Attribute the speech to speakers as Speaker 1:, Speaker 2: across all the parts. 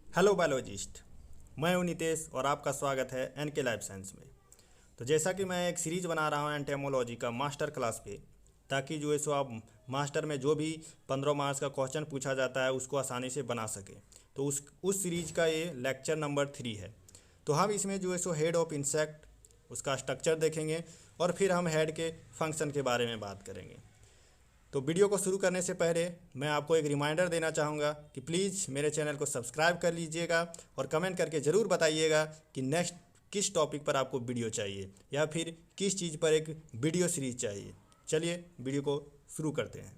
Speaker 1: Hello biologist. मैं हूं नितेश और आपका स्वागत है एनके लाइफ साइंस में। तो जैसा कि मैं एक सीरीज बना रहा हूं एंटेमोलॉजी का मास्टर क्लास पे, ताकि जो है सो आप मास्टर में जो भी 15 मार्क्स का क्वेश्चन पूछा जाता है उसको आसानी से बना सके। तो उस सीरीज का ये लेक्चर नंबर 3 है। तो हम इसमें जो है सो हेड ऑफ इंसेक्ट उसका स्ट्रक्चर देखेंगे और फिर हम हेड के फंक्शन के बारे में बात करेंगे। तो वीडियो को शुरू करने से पहले मैं आपको एक रिमाइंडर देना चाहूँगा कि प्लीज़ मेरे चैनल को सब्सक्राइब कर लीजिएगा और कमेंट करके ज़रूर बताइएगा कि नेक्स्ट किस टॉपिक पर आपको वीडियो चाहिए या फिर किस चीज़ पर एक वीडियो सीरीज चाहिए। चलिए वीडियो को शुरू करते हैं।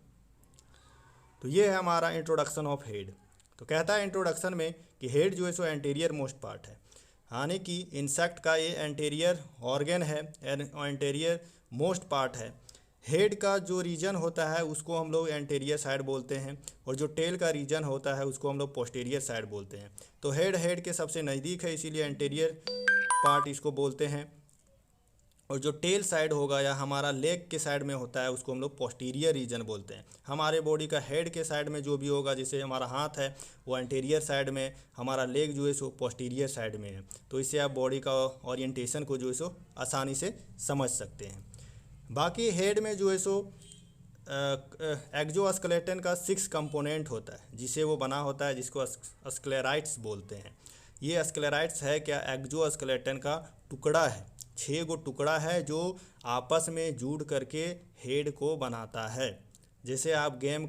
Speaker 1: तो ये है हमारा इंट्रोडक्शन ऑफ हेड। तो कहता है इंट्रोडक्शन में कि हेड जो है सो एंटीरियर मोस्ट पार्ट है, यानी कि इंसेक्ट का ये एंटीरियर ऑर्गन है, एंटीरियर मोस्ट पार्ट है। हेड का जो रीजन होता है उसको हम लोग एंटीरियर साइड बोलते हैं और जो टेल का रीजन होता है उसको हम लोग पोस्टीरियर साइड बोलते हैं। तो हेड के सबसे नज़दीक है, इसीलिए एंटीरियर पार्ट इसको बोलते हैं। और जो टेल साइड होगा या हमारा लेग के साइड में होता है उसको हम लोग पोस्टीरियर रीजन बोलते हैं। हमारे बॉडी का हेड के साइड में जो भी होगा, जैसे हमारा हाथ है वो एंटीरियर साइड में, हमारा लेग जो है सो पोस्टीरियर साइड में है। तो इससे आप बॉडी का ओरिएंटेशन को जो है सो आसानी से समझ सकते हैं। बाकी हेड में जो है सो एक्जोस्केलेटन का 6 कंपोनेंट होता है जिसे वो बना होता है, जिसको स्क्लेराइट्स बोलते हैं। ये स्क्लेराइट्स है क्या, एक्जोस्केलेटन का टुकड़ा है। 6 गो टुकड़ा है जो आपस में जुड़ करके हेड को बनाता है। जैसे आप गेम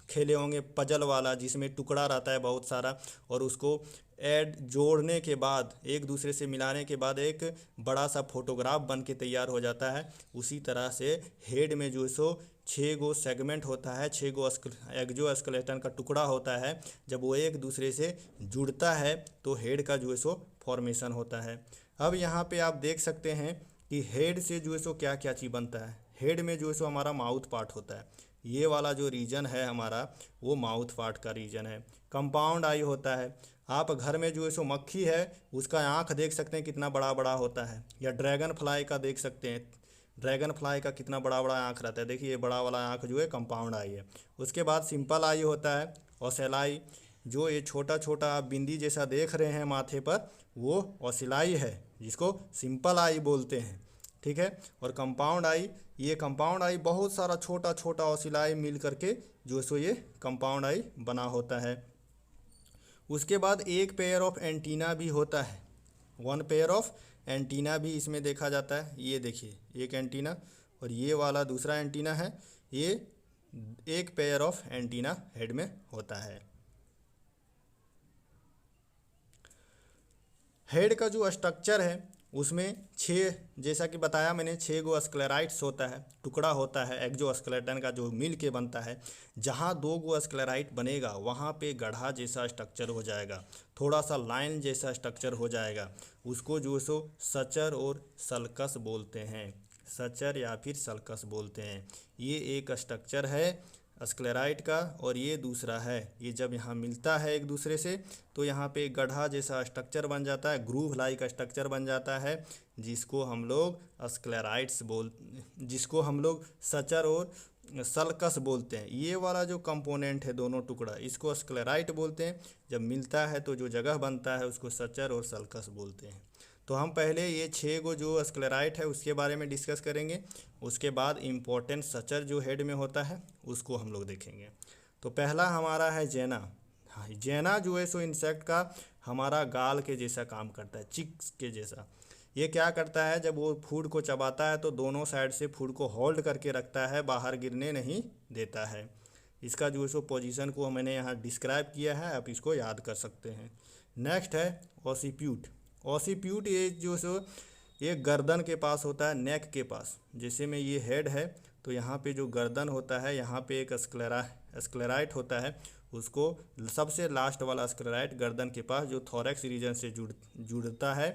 Speaker 1: खेले होंगे पजल वाला, जिसमें टुकड़ा रहता है बहुत सारा और उसको ऐड जोड़ने के बाद, एक दूसरे से मिलाने के बाद एक बड़ा सा फोटोग्राफ बन के तैयार हो जाता है। उसी तरह से हेड में जो है सो 6 गो सेगमेंट होता है, 6 गो एक्जोस्केलेटन का टुकड़ा होता है। जब वो एक दूसरे से जुड़ता है तो हेड का जो है सो फॉर्मेशन होता है। अब यहाँ पे आप देख सकते हैं कि हेड से जो है सो क्या क्या चीज़ बनता है। हेड में जो है सो हमारा माउथ पार्ट होता है। ये वाला जो रीजन है हमारा वो माउथ पार्ट का रीजन है। कंपाउंड आई होता है। आप घर में जो है सो मक्खी है उसका आँख देख सकते हैं कितना बड़ा बड़ा होता है, या ड्रैगन फ्लाई का देख सकते हैं। ड्रैगन फ्लाई का कितना बड़ा बड़ा आँख रहता है, देखिए ये बड़ा वाला आँख जो है कंपाउंड आई है। उसके बाद सिंपल आई होता है। ओसेलाई, जो ये छोटा छोटा आप बिंदी जैसा देख रहे हैं माथे पर, वो ओसिलाई है जिसको सिंपल आई बोलते हैं। ठीक है। और कंपाउंड आई, ये कंपाउंड आई बहुत सारा छोटा छोटा ओसिलाई मिल करके जो सो ये कंपाउंड आई बना होता है। उसके बाद एक पेयर ऑफ एंटीना भी होता है, 1 पेयर ऑफ एंटीना भी इसमें देखा जाता है। ये देखिए एक एंटीना और ये वाला दूसरा एंटीना है। ये एक पेयर ऑफ एंटीना हेड में होता है। हेड का जो स्ट्रक्चर है उसमें 6, जैसा कि बताया मैंने, 6 गो स्क्लेराइट्स होता है, टुकड़ा होता है एक्जोस्केलेटन का जो मिल के बनता है। जहाँ 2 गो स्क्लेराइट बनेगा वहाँ पे गड्ढा जैसा स्ट्रक्चर हो जाएगा, थोड़ा सा लाइन जैसा स्ट्रक्चर हो जाएगा। उसको जो सो सचर और सल्कस बोलते हैं, सचर या फिर सल्कस बोलते हैं। ये एक स्ट्रक्चर है स्क्लेराइट का और ये दूसरा है। ये जब यहाँ मिलता है एक दूसरे से तो यहाँ पे गड्ढा जैसा स्ट्रक्चर बन जाता है, ग्रूव लाइक स्ट्रक्चर बन जाता है, जिसको हम लोग जिसको हम लोग सचर और सल्कस बोलते हैं। ये वाला जो कंपोनेंट है दोनों टुकड़ा, इसको स्क्लेराइट बोलते हैं। जब मिलता है तो जो जगह बनता है उसको सचर और सल्कस बोलते हैं। तो हम पहले ये 6 गो जो स्क्लेराइट है उसके बारे में डिस्कस करेंगे। उसके बाद इम्पोर्टेंट सचर जो हेड में होता है उसको हम लोग देखेंगे। तो पहला हमारा है जेना। हाँ, जेना जो है सो इंसेक्ट का हमारा गाल के जैसा काम करता है, चिक्स के जैसा। ये क्या करता है, जब वो फूड को चबाता है तो दोनों साइड से फूड को होल्ड करके रखता है, बाहर गिरने नहीं देता है। इसका जो है सो पोजीशन को मैंने यहाँ डिस्क्राइब किया है, आप इसको याद कर सकते हैं। नेक्स्ट है ओसिप्यूट। ओसिप्यूट ये जो सो ये गर्दन के पास होता है, नेक के पास। जैसे में ये हेड है तो यहाँ पे जो गर्दन होता है यहाँ पे एक स्क्लेराइट होता है, उसको सबसे लास्ट वाला स्क्लेराइट गर्दन के पास जो थोरैक्स रीजन से जुड़ता है,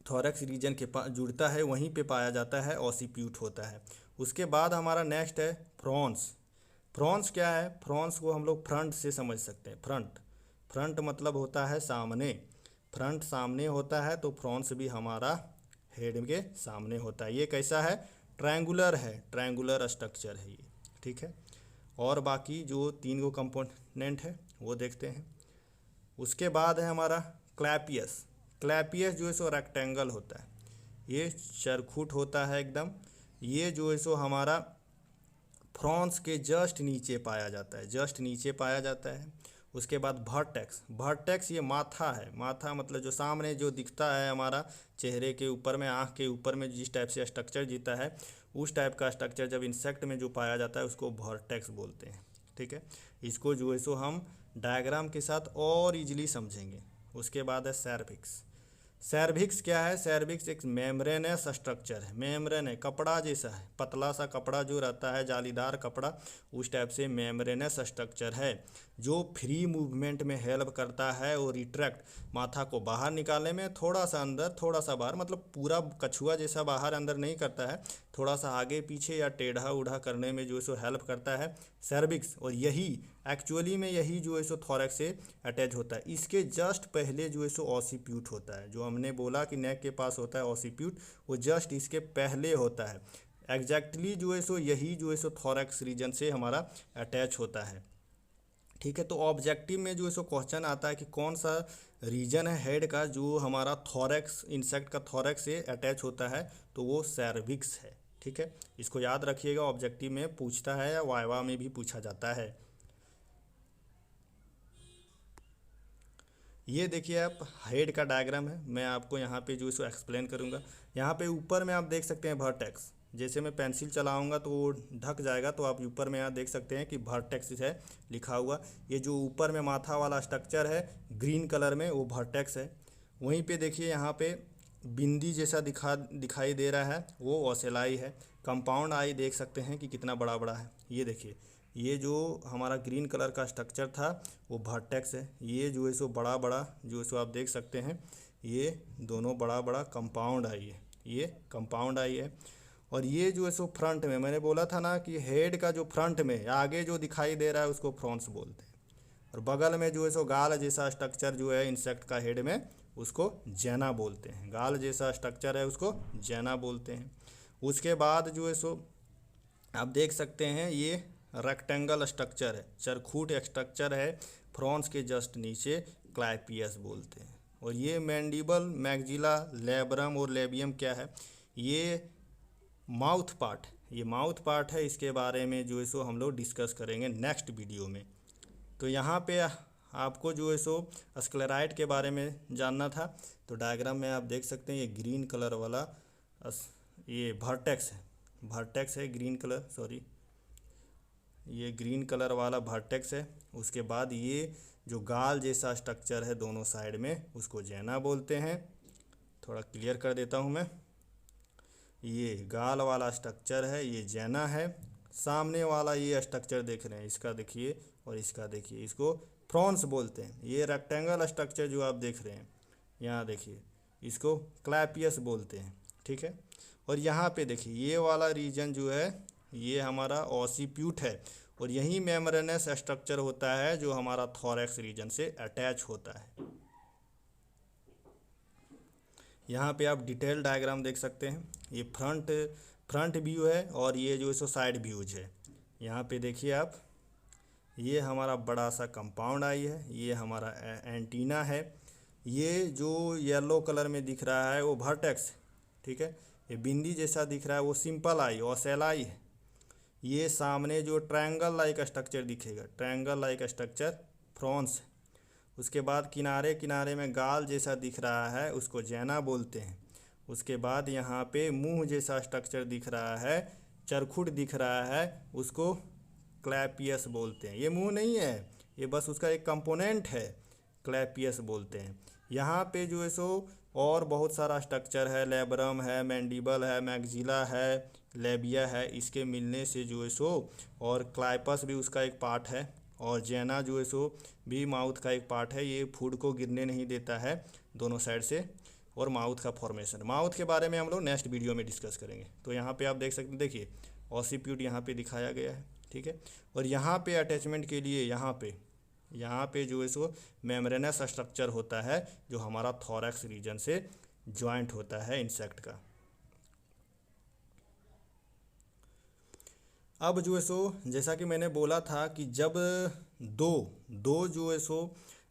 Speaker 1: थोरैक्स रीजन के पास जुड़ता है, वहीं पे पाया जाता है, ओसिप्यूट होता है। उसके बाद हमारा नेक्स्ट है फ्रॉन्स। फ्रॉन्स क्या है, फ्रॉन्स को हम लोग फ्रंट से समझ सकते हैं। फ्रंट मतलब होता है सामने, फ्रंट सामने होता है तो फ्रॉन्स भी हमारा हेड के सामने होता है। ये कैसा है, ट्रायंगुलर है, ट्रायंगुलर स्ट्रक्चर है ये। ठीक है। और बाकी जो 3 गो कंपोनेंट है वो देखते हैं। उसके बाद है हमारा क्लैपियस। क्लैपियस जो है सो रेक्टेंगल होता है, ये चरखूट होता है एकदम। ये जो है सो हमारा फ्रॉन्स के जस्ट नीचे पाया जाता है, जस्ट नीचे पाया जाता है। उसके बाद वर्टेक्स। वर्टेक्स ये माथा है, माथा मतलब जो सामने जो दिखता है हमारा चेहरे के ऊपर में, आँख के ऊपर में जिस टाइप से स्ट्रक्चर जीता है, उस टाइप का स्ट्रक्चर जब इंसेक्ट में जो पाया जाता है उसको वर्टेक्स बोलते हैं। ठीक है, इसको जो है सो हम डायग्राम के साथ और इजीली समझेंगे। उसके बाद है सर्विक्स। सर्विक्स क्या है? सर्विक्स एक मेम्ब्रेनस स्ट्रक्चर है, मेम्ब्रेन है, कपड़ा जैसा है, पतला सा कपड़ा जो रहता है, जालीदार कपड़ा, उस टाइप से मेम्ब्रेनस स्ट्रक्चर है जो फ्री मूवमेंट में हेल्प करता है और रिट्रैक्ट, माथा को बाहर निकालने में, थोड़ा सा अंदर थोड़ा सा बाहर, मतलब पूरा कछुआ जैसा बाहर अंदर नहीं करता है, थोड़ा सा आगे पीछे या टेढ़ा उढ़ा करने में जो है सो हेल्प करता है सर्विक्स। और यही एक्चुअली में यही जो है सो थॉरैक्स से अटैच होता है। इसके जस्ट पहले जो है सो ऑसिप्यूट होता है, जो हमने बोला कि नेक के पास होता है ऑसिप्यूट, वो जस्ट इसके पहले होता है। एग्जैक्टली जो है सो यही जो है सो थॉरैक्स रीजन से हमारा अटैच होता है। ठीक है, तो ऑब्जेक्टिव में जो है सो क्वेश्चन आता है कि कौन सा रीजन है हेड का जो हमारा थॉरैक्स, इंसेक्ट का थॉरैक्स से अटैच होता है, तो वो सर्विक्स है। ठीक है, इसको याद रखिएगा, ऑब्जेक्टिव में पूछता है या वाइवा में भी पूछा जाता है। ये देखिए आप, हेड का डायग्राम है, मैं आपको यहाँ पे जो इसको एक्सप्लेन करूँगा। यहाँ पे ऊपर में आप देख सकते हैं वर्टेक्स, जैसे मैं पेंसिल चलाऊंगा तो वो ढक जाएगा, तो आप ऊपर में यहाँ देख सकते हैं कि वर्टेक्स है लिखा हुआ। ये जो ऊपर में माथा वाला स्ट्रक्चर है ग्रीन कलर में, वो वर्टेक्स है। वहीं पे देखिए यहाँ पे बिंदी जैसा दिखाई दे रहा है, वो ओसेलाई है। कंपाउंड आई देख सकते हैं कि कितना बड़ा बड़ा है। ये देखिए, ये जो हमारा ग्रीन कलर का स्ट्रक्चर था वो वर्टेक्स है। ये जो है सो बड़ा बड़ा जो है सो आप देख सकते हैं, ये दोनों बड़ा बड़ा कंपाउंड आई है, ये कंपाउंड आई है। और ये जो है सो फ्रंट में, मैंने बोला था ना कि हेड का जो फ्रंट में आगे जो दिखाई दे रहा है उसको फ्रॉन्स बोलते हैं। और बगल में जो है सो गाल जैसा स्ट्रक्चर जो है इंसेक्ट का हेड में, उसको जैना बोलते हैं। गाल जैसा स्ट्रक्चर है उसको जैना बोलते हैं। उसके बाद जो है सो आप देख सकते हैं, ये रेक्टेंगल स्ट्रक्चर है, चरखूट स्ट्रक्चर है, फ्रॉन्स के जस्ट नीचे क्लैपियस बोलते हैं। और ये मैंडिबल, मैग्जिला, लेब्रम और लेबियम क्या है? ये माउथ पार्ट, ये माउथ पार्ट है। इसके बारे में जो है सो हम लोग डिस्कस करेंगे नेक्स्ट वीडियो में। तो यहाँ पे आपको जो है सो स्क्लेराइट के बारे में जानना था, तो डायग्राम में आप देख सकते हैं, ये ग्रीन कलर वाला ये वर्टेक्स है, वर्टेक्स है ग्रीन कलर, सॉरी, ये ग्रीन कलर वाला वर्टेक्स है। उसके बाद ये जो गाल जैसा स्ट्रक्चर है दोनों साइड में, उसको जैना बोलते हैं। थोड़ा क्लियर कर देता हूँ मैं, ये गाल वाला स्ट्रक्चर है, ये जैना है। सामने वाला ये स्ट्रक्चर देख रहे हैं, इसका देखिए और इसका देखिए, इसको फ्रॉन्स बोलते हैं। ये रेक्टेंगल स्ट्रक्चर जो आप देख रहे हैं यहाँ देखिए, इसको क्लैपियस बोलते हैं। ठीक है, और यहाँ पे देखिए ये वाला रीजन जो है ये हमारा ऑसिप्यूट है, और यही मेम्ब्रेनस स्ट्रक्चर होता है जो हमारा थॉरैक्स रीजन से अटैच होता है। यहाँ पे आप डिटेल डायग्राम देख सकते हैं, ये फ्रंट व्यू है और ये जो सो साइड व्यूज है। यहाँ पे देखिए आप, ये हमारा बड़ा सा कंपाउंड आई है, ये हमारा एंटीना है। ये जो येलो कलर में दिख रहा है वो वर्टेक्स, ठीक है। ये बिंदी जैसा दिख रहा है वो सिंपल आई, ओसेल आई है। ये सामने जो ट्रायंगल लाइक स्ट्रक्चर दिखेगा, ट्रायंगल लाइक स्ट्रक्चर फ्रॉन्स। उसके बाद किनारे किनारे में गाल जैसा दिख रहा है उसको जैना बोलते हैं। उसके बाद यहाँ पे मुंह जैसा स्ट्रक्चर दिख रहा है, चरखुट दिख रहा है, उसको क्लैपियस बोलते हैं। ये मुंह नहीं है, ये बस उसका एक कंपोनेंट है, क्लैपियस बोलते हैं। यहाँ पे जो है सो और बहुत सारा स्ट्रक्चर है, लेब्रम है, मैंडिबल है, मैग्जिला है, लेबिया है, इसके मिलने से जो है सो, और क्लाइपस भी उसका एक पार्ट है, और जैना जो है सो भी माउथ का एक पार्ट है। ये फूड को गिरने नहीं देता है दोनों साइड से। और माउथ का फॉर्मेशन, माउथ के बारे में हम लोग नेक्स्ट वीडियो में डिस्कस करेंगे। तो यहाँ पे आप देख सकते हैं, देखिए ऑसिप्यूट यहाँ पे दिखाया गया है, ठीक है। और यहाँ पे अटैचमेंट के लिए यहाँ पे जो है सो मेम्ब्रेनस स्ट्रक्चर होता है जो हमारा थॉरैक्स रीजन से जॉइंट होता है इंसेक्ट का। अब जो है सो जैसा कि मैंने बोला था कि जब दो जो है सो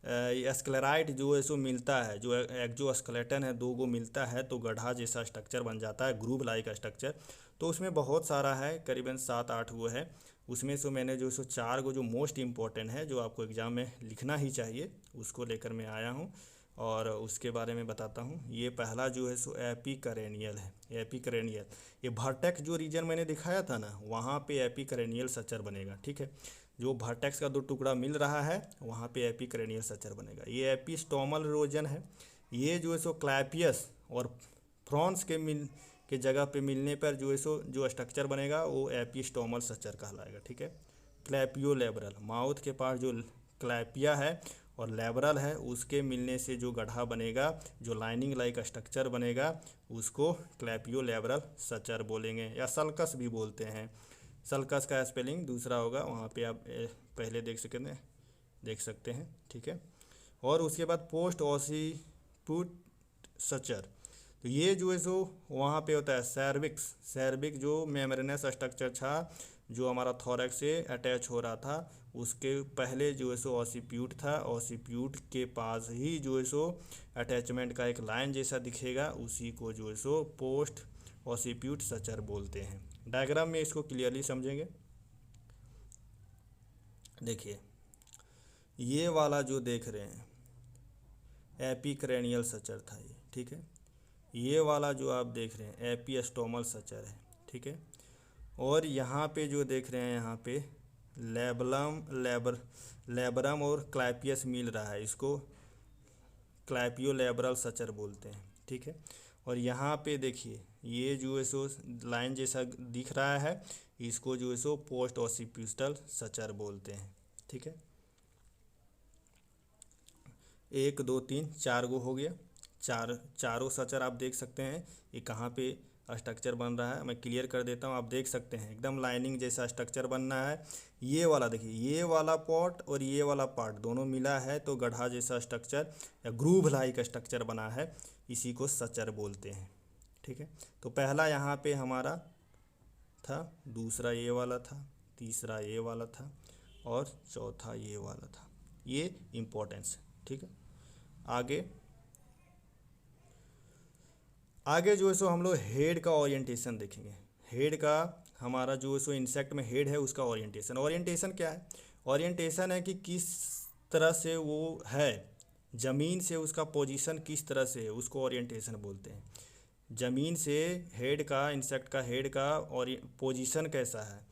Speaker 1: स्क्लेराइट जो है सो मिलता है, जो एक्सोस्केलेटन है दो गो मिलता है तो गड्ढा जैसा स्ट्रक्चर बन जाता है, ग्रूव लाइक स्ट्रक्चर। तो उसमें बहुत सारा है, करीबन 7-8 वो है। उसमें से मैंने जो सो 4 गो जो मोस्ट इम्पॉर्टेंट है, जो आपको एग्ज़ाम में लिखना ही चाहिए, उसको लेकर मैं आया हूँ और उसके बारे में बताता हूँ। ये पहला जो है सो एपिकरेनियल है। एपिकरेनियल, ये वर्टेक्स जो रीजन मैंने दिखाया था ना, वहाँ पे एपिकरेनियल स्ट्रक्चर बनेगा। ठीक है, जो वर्टेक्स का दो टुकड़ा मिल रहा है वहाँ पे एपिकरेनियल स्ट्रक्चर बनेगा। ये एपिस्टोमल रीजन है। ये जो है सो क्लैपियस और फ्रॉन्स के जगह पे मिलने पर जो है सो जो स्ट्रक्चर बनेगा वो एपिस्टोमल स्ट्रक्चर कहलाएगा। ठीक है, क्लैपियोलेब्रल, माउथ के पास जो क्लैपिया है और लेबरल है उसके मिलने से जो गड्ढा बनेगा, जो लाइनिंग लाइक स्ट्रक्चर बनेगा, उसको क्लैपियोलेब्रल स्ट्रक्चर बोलेंगे या सल्कस भी बोलते हैं। सल्कस का स्पेलिंग दूसरा होगा, वहाँ पे आप पहले देख सकते हैं। ठीक है, और उसके बाद पोस्ट ऑसिपुट स्ट्रक्चर, तो ये जो है सो वहाँ पे होता है सैर्विक्स जो मेम्ब्रेनस स्ट्रक्चर था जो हमारा थोरैक्स से अटैच हो रहा था, उसके पहले जो है सो ऑसिप्यूट था। ऑसिप्यूट के पास ही जो है सो अटैचमेंट का एक लाइन जैसा दिखेगा, उसी को जो है सो पोस्ट ऑसिप्यूट स्ट्रक्चर बोलते हैं। डायग्राम में इसको क्लियरली समझेंगे। देखिए, ये वाला जो देख रहे हैं एपिक्रेनियल स्ट्रक्चर था ये। ठीक है, ये वाला जो आप देख रहे हैं एपिस्टोमल स्ट्रक्चर है। ठीक है, और यहाँ पे जो देख रहे हैं यहाँ पे लेबरम और क्लैपियस मिल रहा है, इसको क्लैपियोलेब्रल स्ट्रक्चर बोलते हैं। ठीक है, और यहाँ पे देखिए ये जो है सो लाइन जैसा दिख रहा है, इसको जो है सो पोस्ट ऑसिपिटल स्ट्रक्चर बोलते हैं। ठीक है, 1 2 3 4 गो हो गया। चारों स्ट्रक्चर आप देख सकते हैं ये कहाँ पे स्ट्रक्चर बन रहा है। मैं क्लियर कर देता हूँ, आप देख सकते हैं एकदम लाइनिंग जैसा स्ट्रक्चर बनना है। ये वाला देखिए, ये वाला पार्ट और ये वाला पार्ट दोनों मिला है तो गड्ढा जैसा स्ट्रक्चर या ग्रूव लाइक स्ट्रक्चर बना है, इसी को स्ट्रक्चर बोलते हैं। ठीक है, तो पहला यहाँ पे हमारा था, दूसरा ये वाला था, तीसरा ये वाला था और चौथा ये वाला था। ये इम्पोर्टेंस है। ठीक है, आगे जो है सो हम लोग हेड का ओरिएंटेशन देखेंगे। हेड का हमारा जो है सो इंसेक्ट में हेड है उसका ओरिएंटेशन क्या है? ओरिएंटेशन है कि किस तरह से वो है, ज़मीन से उसका पोजीशन किस तरह से है, उसको ओरिएंटेशन बोलते हैं। ज़मीन से हेड का, इंसेक्ट का हेड का और पोजीशन कैसा है,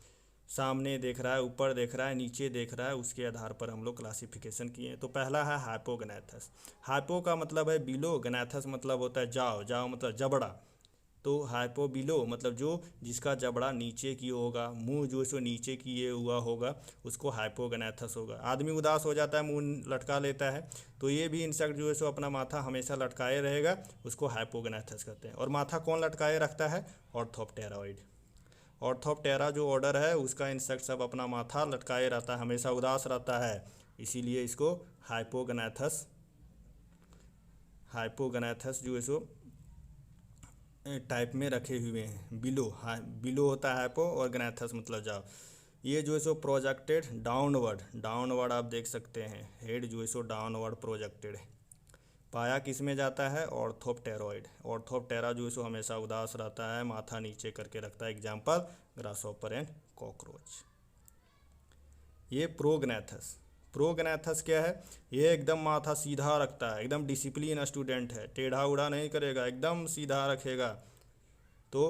Speaker 1: सामने देख रहा है, ऊपर देख रहा है, नीचे देख रहा है, उसके आधार पर हम लोग क्लासिफिकेशन किए हैं। तो पहला है हाइपोगनेथस। हाइपो का मतलब है बिलो, गनेथस मतलब होता है जाओ मतलब जबड़ा। तो हाइपो बिलो मतलब जो जिसका जबड़ा नीचे की होगा, मुंह जो सो नीचे किए हुआ होगा, उसको हाइपोगनेथस होगा। आदमी उदास हो जाता है, मुंह लटका लेता है, तो ये भी इंसेक्ट जो है सो अपना माथा हमेशा लटकाए रहेगा, उसको हाइपोगनेथस कहते हैं। और माथा कौन लटकाए रखता है? ऑर्थोप्टेरॉइड। ऑर्थोप्टेरा जो ऑर्डर है उसका इंसेक्ट सब अपना माथा लटकाए रहता है, हमेशा उदास रहता है, इसीलिए इसको हाइपोगनेथस जो है सो टाइप में रखे हुए हैं। बिलो होता है हाइपो और गनेथस मतलब जाओ। ये जो है सो प्रोजेक्टेड डाउनवर्ड आप देख सकते हैं, हेड जो है सो डाउनवर्ड प्रोजेक्टेड है। पाया किस में जाता है? ऑर्थोप्टेरॉइड। ऑर्थोप्टेरा जो है सो हमेशा उदास रहता है, माथा नीचे करके रखता है, एग्जाम्पल ग्रासहॉपर एंड कॉकरोच। ये प्रोगनेथस क्या है? ये एकदम माथा सीधा रखता है, एकदम डिसिप्लिन स्टूडेंट है, टेढ़ा उड़ा नहीं करेगा, एकदम सीधा रखेगा। तो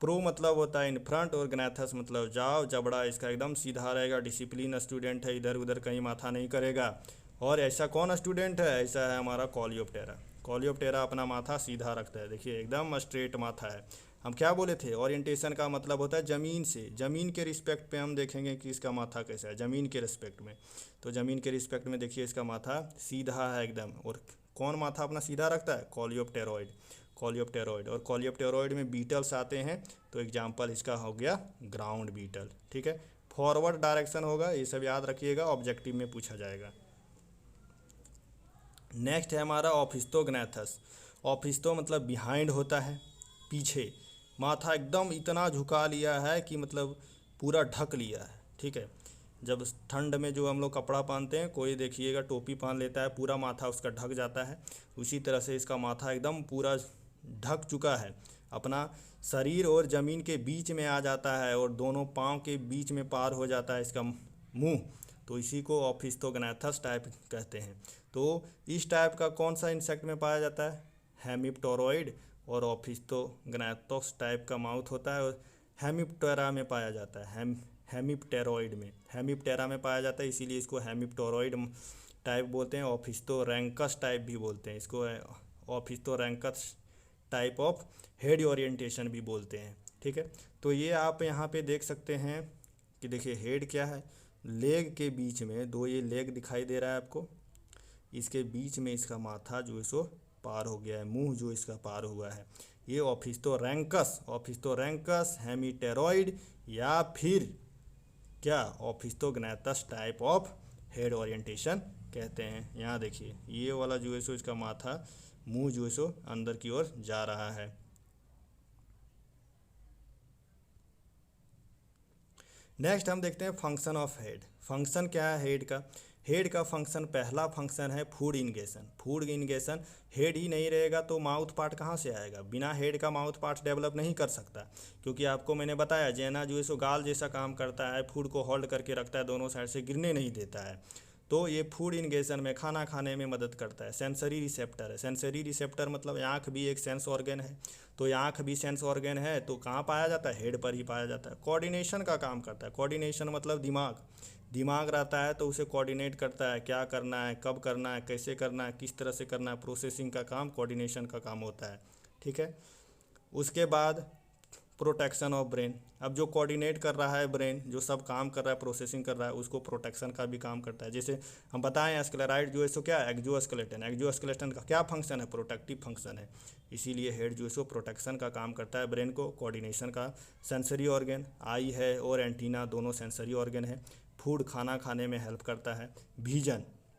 Speaker 1: प्रो मतलब होता है इन फ्रंट और गनेथस मतलब जाओ, जबड़ा इसका एकदम सीधा रहेगा, डिसिप्लिन स्टूडेंट है, इधर उधर कहीं माथा नहीं करेगा। और ऐसा कौन स्टूडेंट है? ऐसा है हमारा कॉलियोप्टेरा अपना माथा सीधा रखता है, देखिए एकदम स्ट्रेट माथा है। हम क्या बोले थे? ओरिएंटेशन का मतलब होता है ज़मीन से, ज़मीन के रिस्पेक्ट पे हम देखेंगे कि इसका माथा कैसा है, ज़मीन के रिस्पेक्ट में। तो ज़मीन के रिस्पेक्ट में देखिए इसका माथा सीधा है एकदम। और कौन माथा अपना सीधा रखता है? कॉलियोप्टेरॉइड। और कॉलियोप्टेरॉइड में बीटल्स आते हैं, तो एग्जाम्पल इसका हो गया ग्राउंड बीटल। ठीक है, फॉरवर्ड डायरेक्शन होगा, ये सब याद रखिएगा, ऑब्जेक्टिव में पूछा जाएगा। नेक्स्ट है हमारा ऑफिस्टोगनेथस। ऑफिस्टो मतलब बिहाइंड होता है, पीछे, माथा एकदम इतना झुका लिया है कि मतलब पूरा ढक लिया है। ठीक है, जब ठंड में जो हम लोग कपड़ा पहनते हैं, कोई देखिएगा टोपी पहन लेता है, पूरा माथा उसका ढक जाता है, उसी तरह से इसका माथा एकदम पूरा ढक चुका है, अपना शरीर और ज़मीन के बीच में आ जाता है और दोनों पाँव के बीच में पार हो जाता है इसका मुंह, तो इसी को ओफिस्थोग्नाथस टाइप कहते हैं। तो इस टाइप का कौन सा इंसेक्ट में पाया जाता है? हेमिप्टेरोइड, और ओफिस्थोग्नाथस टाइप का माउथ होता है और हेमिप्टेरा में पाया जाता है। हेमिप्टेरोइड में, हेमिप्टेरा में पाया जाता है, इसीलिए इसको हेमिप्टेरोइड टाइप बोलते हैं। ओफिस्थोरैंकस टाइप भी बोलते हैं इसको, ओफिस्थोरैंकस टाइप ऑफ हेड ओरिएंटेशन भी बोलते हैं। ठीक है, तो ये आप यहाँ पे देख सकते हैं कि देखिए हेड क्या है, लेग के बीच में दो ये लेग दिखाई दे रहा है आपको, इसके बीच में इसका माथा जो इसको पार हो गया है, मुंह जो इसका पार हुआ है, ये ओफिस्थोरैंकस हेमिप्टेरोइड या फिर क्या ओफिस्थोग्नाथस टाइप ऑफ हेड ओरिएंटेशन कहते हैं। यहाँ देखिए ये वाला जो है सो इसका माथा मुंह जो है सो अंदर की ओर जा रहा है। नेक्स्ट हम देखते हैं फंक्शन ऑफ हेड। फंक्शन क्या है हेड का? हेड का फंक्शन, पहला फंक्शन है food ingestion. Food ingestion, head ही नहीं रहेगा तो माउथ पार्ट कहाँ से आएगा? बिना हेड का माउथ पार्ट डेवलप नहीं कर सकता, क्योंकि आपको मैंने बताया जेना जो है सो गाल जैसा काम करता है, फूड को होल्ड करके रखता है, दोनों साइड से गिरने नहीं देता है। तो ये फूड इंगेशन में, खाना खाने में मदद करता है। सेंसरी रिसेप्टर है, सेंसरी रिसेप्टर मतलब आँख भी एक सेंस ऑर्गन है, तो आँख भी सेंस ऑर्गन है, तो कहाँ पाया जाता है? हेड पर ही पाया जाता है। कोऑर्डिनेशन का काम करता है, कोऑर्डिनेशन मतलब दिमाग रहता है तो उसे कोऑर्डिनेट करता है, क्या करना है, कब करना है, कैसे करना है, किस तरह से करना है, प्रोसेसिंग का काम कोऑर्डिनेशन का काम होता है। ठीक है, उसके बाद प्रोटेक्शन ऑफ ब्रेन। अब जो कोऑर्डिनेट कर रहा है ब्रेन, जो सब काम कर रहा है, प्रोसेसिंग कर रहा है, उसको प्रोटेक्शन का भी काम करता है। जैसे हम बताएं स्क्लेराइड जो है सो क्या है? एक्सोस्केलेटन। एक्सोस्केलेटन का क्या फंक्शन है? प्रोटेक्टिव फंक्शन है, इसीलिए हेड जो है सो प्रोटेक्शन का काम करता है ब्रेन को, कोऑर्डिनेशन का। सेंसरी ऑर्गन, आई है और एंटीना दोनों सेंसरी ऑर्गन है। फूड, खाना खाने में हेल्प करता है।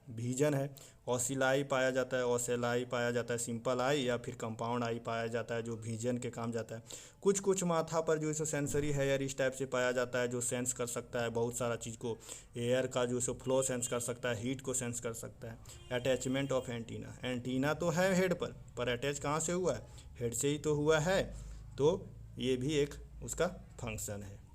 Speaker 1: विजन है। ओसिलाई पाया जाता है, ओसेलाई पाया जाता है, सिंपल आई या फिर कंपाउंड आई पाया जाता है जो विजन के काम जाता है। कुछ माथा पर जो है सो सेंसरी हेयर इस टाइप से पाया जाता है जो सेंस कर सकता है बहुत सारा चीज़ को। एयर का जो है सो फ्लो सेंस कर सकता है, हीट को सेंस कर सकता है। अटैचमेंट ऑफ एंटीना, एंटीना तो है हेड पर अटैच कहाँ से हुआ है? हेड से ही तो हुआ है, तो ये भी एक उसका फंक्शन है।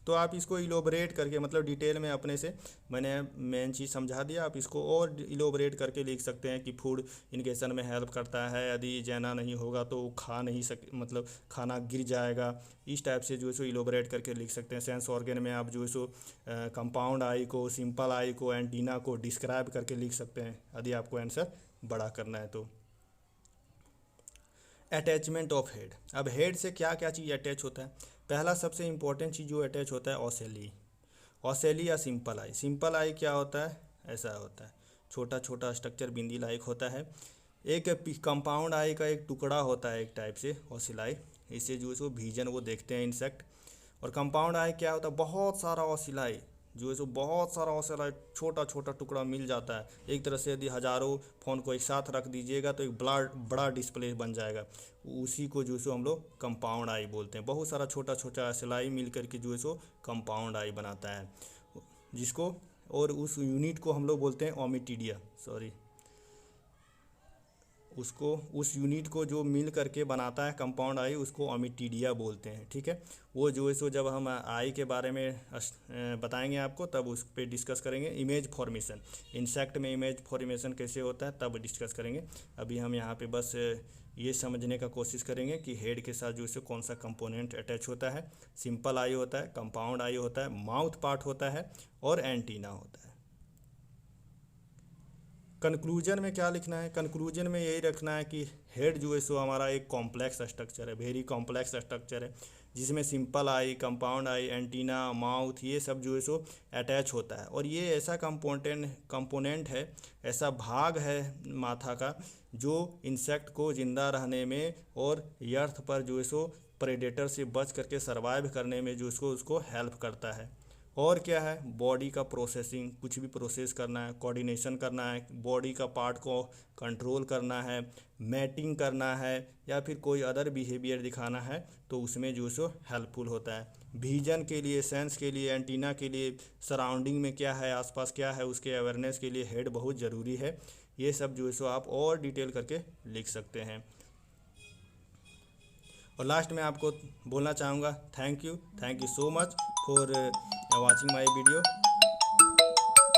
Speaker 1: तो आप इसको इलोबरेट करके, मतलब डिटेल में अपने से मैंने मेन चीज़ समझा दिया, आप इसको और इलोबरेट करके लिख सकते हैं कि फूड इंगेशन में हेल्प करता है, यदि जैना नहीं होगा तो खा नहीं मतलब खाना गिर जाएगा। इस टाइप से जो है सो इलोबरेट करके लिख सकते हैं। सेंस ऑर्गन में आप जो है सो कंपाउंड आई को, सिंपल आई को, एंटीना को डिस्क्राइब करके लिख सकते हैं यदि आपको आंसर बड़ा करना है तो। Attachment of head. अब हेड से क्या क्या चीज़ अटैच होता है? पहला सबसे इम्पोर्टेंट चीज़ जो अटैच होता है ओसेली या सिंपल आई। सिंपल आई क्या होता है? ऐसा होता है, छोटा छोटा स्ट्रक्चर बिंदी लाइक होता है। एक कंपाउंड आई का एक टुकड़ा होता है एक टाइप से ओसिलाई, इससे जो है सो विजन वो देखते हैं इंसेक्ट। और कंपाउंड आई क्या होता है? बहुत सारा ओसिलाई जो है सो बहुत सारा ओसिलाई, छोटा छोटा टुकड़ा मिल जाता है। एक तरह से यदि हज़ारों फ़ोन को एक साथ रख दीजिएगा तो एक बड़ा डिस्प्ले बन जाएगा, उसी को जो है सो हम लोग कंपाउंड आई बोलते हैं। बहुत सारा छोटा छोटा ओसिलाई मिल करके जो है सो कंपाउंड आई बनाता है, जिसको, और उस यूनिट को हम लोग बोलते हैं ओमिटिडिया, उस यूनिट को जो मिल करके बनाता है कंपाउंड आई, उसको ओमिटिडिया बोलते हैं। ठीक है, वो जो है सो जब हम आई के बारे में बताएंगे आपको तब उस पर डिस्कस करेंगे। इमेज फॉर्मेशन, इंसेक्ट में इमेज फॉर्मेशन कैसे होता है तब डिस्कस करेंगे। अभी हम यहाँ पे बस ये समझने का कोशिश करेंगे कि हेड के साथ जो है सो कौन सा कंपोनेंट अटैच होता है। सिंपल आई होता है, कंपाउंड आई होता है, माउथ पार्ट होता है और एंटीना होता है। कंक्लूजन में क्या लिखना है? कंक्लूजन में यही रखना है कि हेड जो है सो हमारा एक कॉम्प्लेक्स स्ट्रक्चर है, वेरी कॉम्प्लेक्स स्ट्रक्चर है, जिसमें simple I, compound I, antenna, mouth, ये सब जो है सो अटैच होता है। और ये ऐसा कंपोनेंट है, ऐसा भाग है माथा का जो इंसेक्ट को ज़िंदा रहने में और अर्थ पर जो है सो प्रेडेटर से बच करके सर्वाइव करने में जो उसको हेल्प करता है। और क्या है, बॉडी का प्रोसेसिंग, कुछ भी प्रोसेस करना है, कोऑर्डिनेशन करना है, बॉडी का पार्ट को कंट्रोल करना है, मैटिंग करना है, या फिर कोई अदर बिहेवियर दिखाना है, तो उसमें जो सो हेल्पफुल होता है। विजन के लिए, सेंस के लिए, एंटीना के लिए, सराउंडिंग में क्या है, आसपास क्या है, उसके अवेयरनेस के लिए हेड बहुत ज़रूरी है। ये सब जो है सो आप और डिटेल करके लिख सकते हैं। और लास्ट में आपको बोलना चाहूँगा, thank you so much for watching my video.